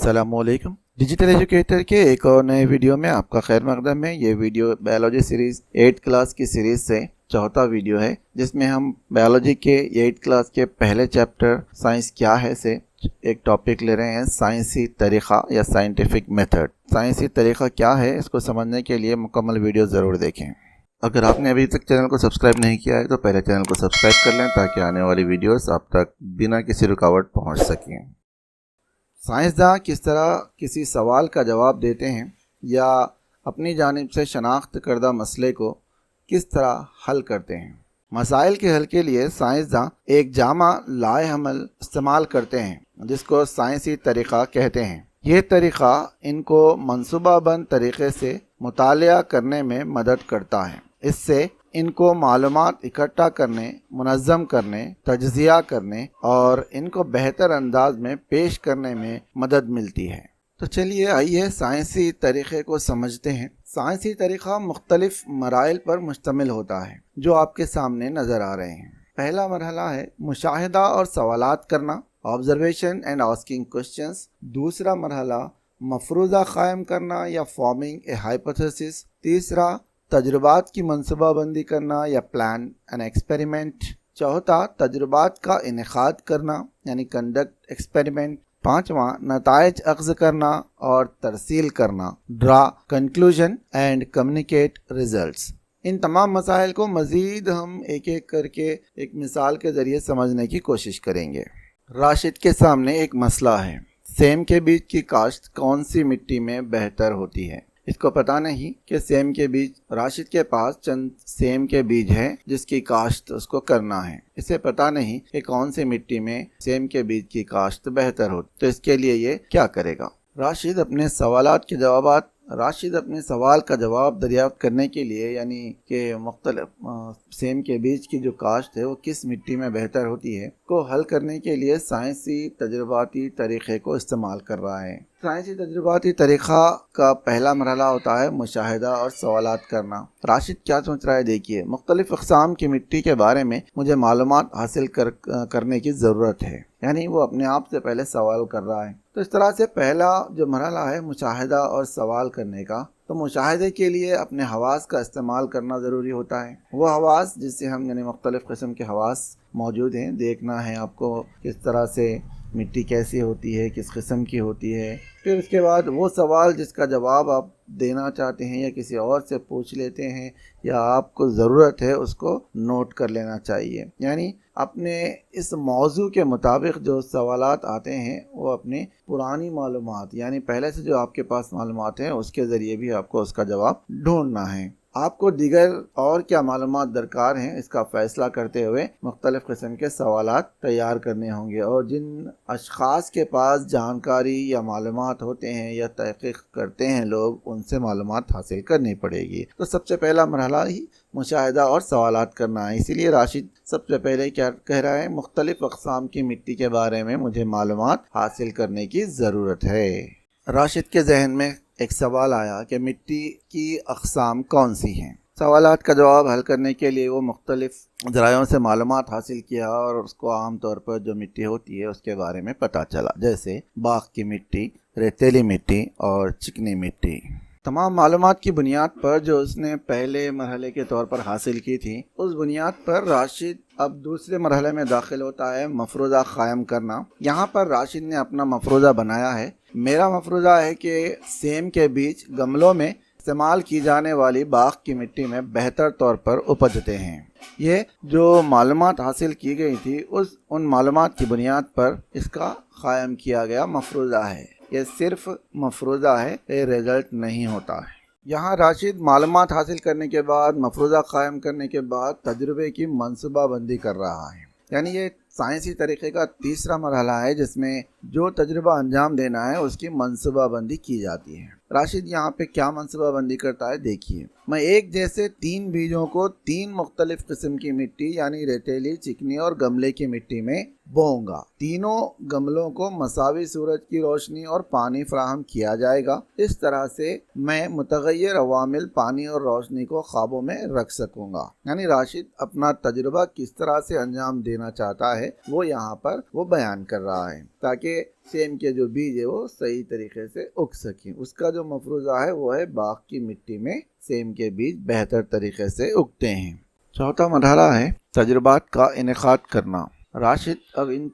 अस्सलाम वालेकुम। Digital educator के एक और नए वीडियो में आपका खैर मकदम है। ये वीडियो बायोलॉजी सीरीज़ 8 क्लास की सीरीज़ से चौथा वीडियो है, जिसमें हम बायोलॉजी के 8 क्लास के पहले चैप्टर साइंस क्या है से एक टॉपिक ले रहे हैं, साइंसी तरीक़ा या साइंटिफिक मेथड। साइंसी तरीक़ा क्या है, इसको समझने के लिए मुकम्मल वीडियो ज़रूर देखें। अगर आपने अभी तक चैनल को सब्सक्राइब नहीं किया है तो पहले चैनल को सब्सक्राइब कर लें ताकि आने वाली वीडियोस आप तक बिना किसी रुकावट पहुंच सकें। साइंसदां किस तरह किसी सवाल का जवाब देते हैं या अपनी जानिब से शनाख्त करदा मसले को किस तरह हल करते हैं। मसाइल के हल के लिए साइंसदां एक जामा लाएहमल इस्तेमाल करते हैं जिसको साइंसी तरीक़ा कहते हैं। ये तरीक़ा इनको मनसूबाबंद तरीक़े से मुतालिया करने में मदद करता है। इससे इनको मालूमात इकट्ठा करने, मुनज़्ज़म करने, तज्ज़िया करने और इनको बेहतर अंदाज में पेश करने में मदद मिलती है। तो चलिए आइए साइंसी तरीक़े को समझते हैं। साइंसी तरीक़ा मुख्तलिफ मराइल पर मुश्तमिल होता है जो आपके सामने नज़र आ रहे हैं। पहला मरहला है मुशाहिदा और सवालात करना, ऑब्जर्वेशन एंड आस्किंग क्वेश्चंस। दूसरा मरहला मफरूज़ा क़ायम करना या फॉर्मिंग ए हाइपोथेसिस। तीसरा तजुर्बात की मनसूबाबंदी करना या प्लान एन एक्सपेरिमेंट। चौथा तजुर्बात का इनेकाद करना यानी कंडक्ट एक्सपेरिमेंट। पाँचवा नताइज अख्ज़ करना और तरसील करना, draw conclusion and communicate results. इन तमाम मसाइल को मज़ीद हम एक एक करके एक मिसाल के ज़रिए समझने की कोशिश करेंगे। राशिद के सामने एक मसला है, सेम के बीज की काश्त कौन सी मिट्टी में बेहतर होती है। इसको पता नहीं कि सेम के बीज, राशिद के पास चंद सेम के बीज हैं जिसकी काश्त उसको करना है। इसे पता नहीं कि कौन सी मिट्टी में सेम के बीज की काश्त बेहतर हो, तो इसके लिए ये क्या करेगा। राशिद अपने सवाल का जवाब दरियाफ्त करने के लिए यानी कि मुख्तलिफ सेम के बीज की जो काश्त है वो किस मिट्टी में बेहतर होती है को हल करने के लिए साइंसी तजुर्बाती तरीक़े को इस्तेमाल कर रहा है। साइंसी तजुर्बाती तरीक़ा का पहला मरहला होता है मुशाहिदा और सवालात करना। राशिद क्या सोच रहा है, देखिए, मुख्तलिफ अक़साम की मिट्टी के बारे में मुझे मालूमात हासिल करने की ज़रूरत है, यानी वो अपने आप से पहले सवाल कर रहा है। तो इस तरह से पहला जो मरहला है मुशाहिदा और सवाल करने का, तो मुशाहिदे के लिए अपने हवास का इस्तेमाल करना ज़रूरी होता है। वो हवास जिससे हम यानी मुख्तलिफ़ किस्म के हवास मौजूद हैं, देखना है आपको किस तरह से मिट्टी कैसी होती है, किस किस्म की होती है। फिर उसके बाद वो सवाल जिसका जवाब आप देना चाहते हैं या किसी और से पूछ लेते हैं या आपको ज़रूरत है उसको नोट कर लेना चाहिए। यानी अपने इस मौजू के मुताबिक जो सवालात आते हैं वो अपनी पुरानी मालूमात यानी पहले से जो आपके पास मालूमात हैं उसके ज़रिए भी आपको उसका जवाब ढूंढना है। आपको दीगर और क्या मालूमात दरकार हैं इसका फ़ैसला करते हुए मुख्तलिफ़ किस्म के सवालात तैयार करने होंगे और जिन अशख़ास के पास जानकारी या मालूमात होते हैं या तहक़ीक़ करते हैं लोग, उनसे मालूमात हासिल करनी पड़ेगी। तो सबसे पहला मरहला ही मुशाहिदा और सवालात करना है। इसीलिए राशिद सबसे पहले क्या कह रहा है, मुख्तलिफ़ अक़साम की मिट्टी के बारे में मुझे मालूमात हासिल करने की ज़रूरत है। राशिद के जहन में एक सवाल आया कि मिट्टी की अक़साम कौन सी हैं। सवालात का जवाब हल करने के लिए वो मुख्तलिफ़ ज़रायों से मालूमात हासिल किया और उसको आम तौर पर जो मिट्टी होती है उसके बारे में पता चला, जैसे बाग़ की मिट्टी, रेतीली मिट्टी और चिकनी मिट्टी। तमाम मालूमात की बुनियाद पर जो उसने पहले मरहले के तौर पर हासिल की थी, उस बुनियाद पर राशिद अब दूसरे मरहले में दाखिल होता है, मफरूज़ा क़ायम करना। यहाँ पर राशिद ने अपना मफरूज़ा बनाया है। मेरा मफरूज़ा है कि सेम के बीज गमलों में इस्तेमाल की जाने वाली बाग़ की मिट्टी में बेहतर तौर पर उपजते हैं। ये जो मालूमात हासिल की गई थी उन मालूमात की बुनियाद पर इसका क़ायम किया गया मफरूज़ा है। ये सिर्फ मफरूज़ा है, ये रिज़ल्ट नहीं होता है। यहाँ राशिद मालूमात हासिल करने के बाद, मफरूज़ा क़ायम करने के बाद तजुर्बे की मनसूबाबंदी कर रहा है। यानी ये साइंसी तरीक़े का तीसरा मरहला है जिसमें जो तजुर्बा अंजाम देना है उसकी मनसूबाबंदी की जाती है। राशिद यहाँ पे क्या मनसूबाबंदी करता है, देखिए, मैं एक जैसे 3 बीजों को 3 मुख्तलिफ किस्म की मिट्टी यानी रेतीली, चिकनी और गमले की मिट्टी में बोऊंगा। तीनों गमलों को मसावी सूरज की रोशनी और पानी फराहम किया जाएगा। इस तरह से मैं मुतग़य्यर अवामिल पानी और रोशनी को ख्वाबों में रख सकूंगा। यानी राशिद अपना तजुर्बा किस तरह से अंजाम देना चाहता ہے وہ یہاں پر وہ بیان کر رہا ہے، تاکہ سیم کے جو بیج ہے وہ صحیح طریقے سے اگ سکیں۔ اس کا جو مفروضہ ہے وہ ہے باغ کی مٹی میں سیم کے بیج بہتر طریقے سے اگتے ہیں۔ چوتھا مرحلہ ہے تجربات کا انعقاد کرنا۔ راشد اب ان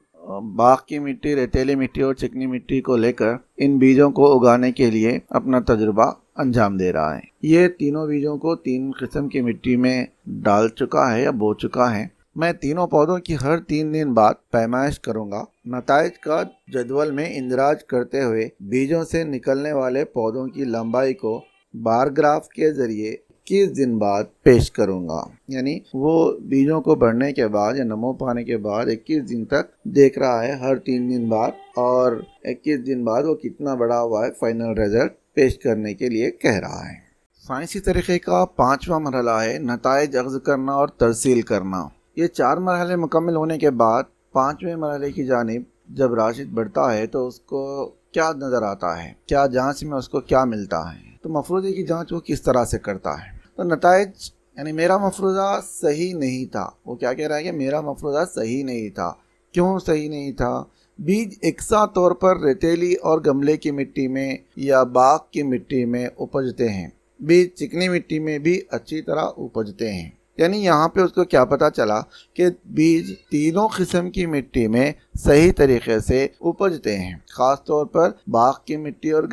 باغ کی مٹی، ریتیلی مٹی اور چکنی مٹی کو لے کر ان بیجوں کو اگانے کے لیے اپنا تجربہ انجام دے رہا ہے۔ یہ تینوں بیجوں کو 3 قسم کی مٹی میں ڈال چکا ہے یا بو چکا ہے۔ میں تینوں پودوں کی ہر 3 دن بعد پیمائش کروں گا۔ نتائج کا جدول میں اندراج کرتے ہوئے بیجوں سے نکلنے والے پودوں کی لمبائی کو بار گراف کے ذریعے 21 دن بعد پیش کروں گا۔ یعنی وہ بیجوں کو بڑھنے کے بعد یا نمو پانے کے بعد 21 دن تک دیکھ رہا ہے، ہر 3 دن بعد، اور 21 دن بعد وہ کتنا بڑا ہوا ہے فائنل رزلٹ پیش کرنے کے لیے کہہ رہا ہے۔ سائنسی طریقے کا 5واں مرحلہ ہے نتائج اخذ کرنا اور ترسیل کرنا۔ یہ 4 مرحلے مکمل ہونے کے بعد 5ویں مرحلے کی جانب جب راشد بڑھتا ہے تو اس کو کیا نظر آتا ہے، کیا جانچ میں اس کو کیا ملتا ہے، تو مفروضے کی جانچ وہ کس طرح سے کرتا ہے۔ تو نتائج یعنی میرا مفروضہ صحیح نہیں تھا، وہ کیا کہہ رہا ہے کہ میرا مفروضہ صحیح نہیں تھا۔ کیوں صحیح نہیں تھا؟ بیج یکساں طور پر ریتیلی اور گملے کی مٹی میں یا باغ کی مٹی میں اپجتے ہیں، بیج چکنی مٹی میں بھی اچھی طرح اپجتے ہیں۔ یعنی یہاں پہ اس کو کیا پتا چلا کہ بیج تینوں قسم کی مٹی میں صحیح طریقے سے اپجتے ہیں، خاص طور پر باغ کی مٹی اور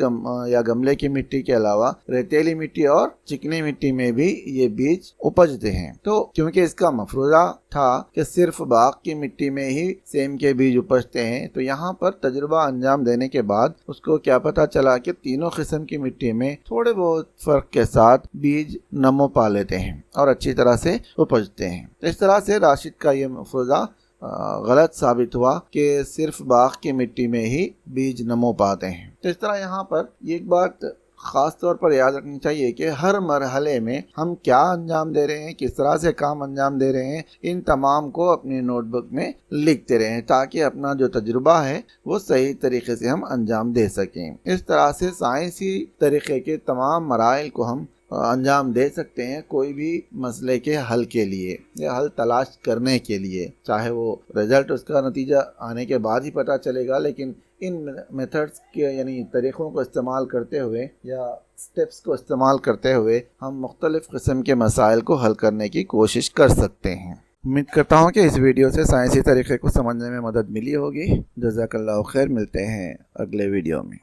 یا گملے کی مٹی کے علاوہ ریتیلی مٹی اور چکنی مٹی میں بھی یہ بیج اپجتے ہیں۔ تو کیونکہ اس کا مفروضہ تھا کہ صرف باغ کی مٹی میں ہی سیم کے بیج اپجتے ہیں، تو یہاں پر تجربہ انجام دینے کے بعد اس کو کیا پتا چلا کہ تینوں قسم کی مٹی میں تھوڑے بہت فرق کے ساتھ بیج نمو پا لیتے ہیں اور اچھی طرح سے اپجتے ہیں۔ اس طرح سے راشد کا یہ مفروضہ غلط ثابت ہوا کہ صرف باغ کی مٹی میں ہی بیج نمو پاتے ہیں۔ تو اس طرح یہاں پر یہ ایک بات خاص طور پر یاد رکھنی چاہیے کہ ہر مرحلے میں ہم کیا انجام دے رہے ہیں، کس طرح سے کام انجام دے رہے ہیں، ان تمام کو اپنی نوٹ بک میں لکھتے رہیں تاکہ اپنا جو تجربہ ہے وہ صحیح طریقے سے ہم انجام دے سکیں۔ اس طرح سے سائنسی طریقے کے تمام مراحل کو ہم انجام دے سکتے ہیں کوئی بھی مسئلے کے حل کے لیے یا حل تلاش کرنے کے لیے، چاہے وہ رزلٹ اس کا نتیجہ آنے کے بعد ہی پتہ چلے گا، لیکن ان میتھڈز کے یعنی طریقوں کو استعمال کرتے ہوئے یا سٹیپس کو استعمال کرتے ہوئے ہم مختلف قسم کے مسائل کو حل کرنے کی کوشش کر سکتے ہیں۔ امید کرتا ہوں کہ اس ویڈیو سے سائنسی طریقے کو سمجھنے میں مدد ملی ہوگی۔ جزاک اللہ خیر، ملتے ہیں اگلے ویڈیو میں۔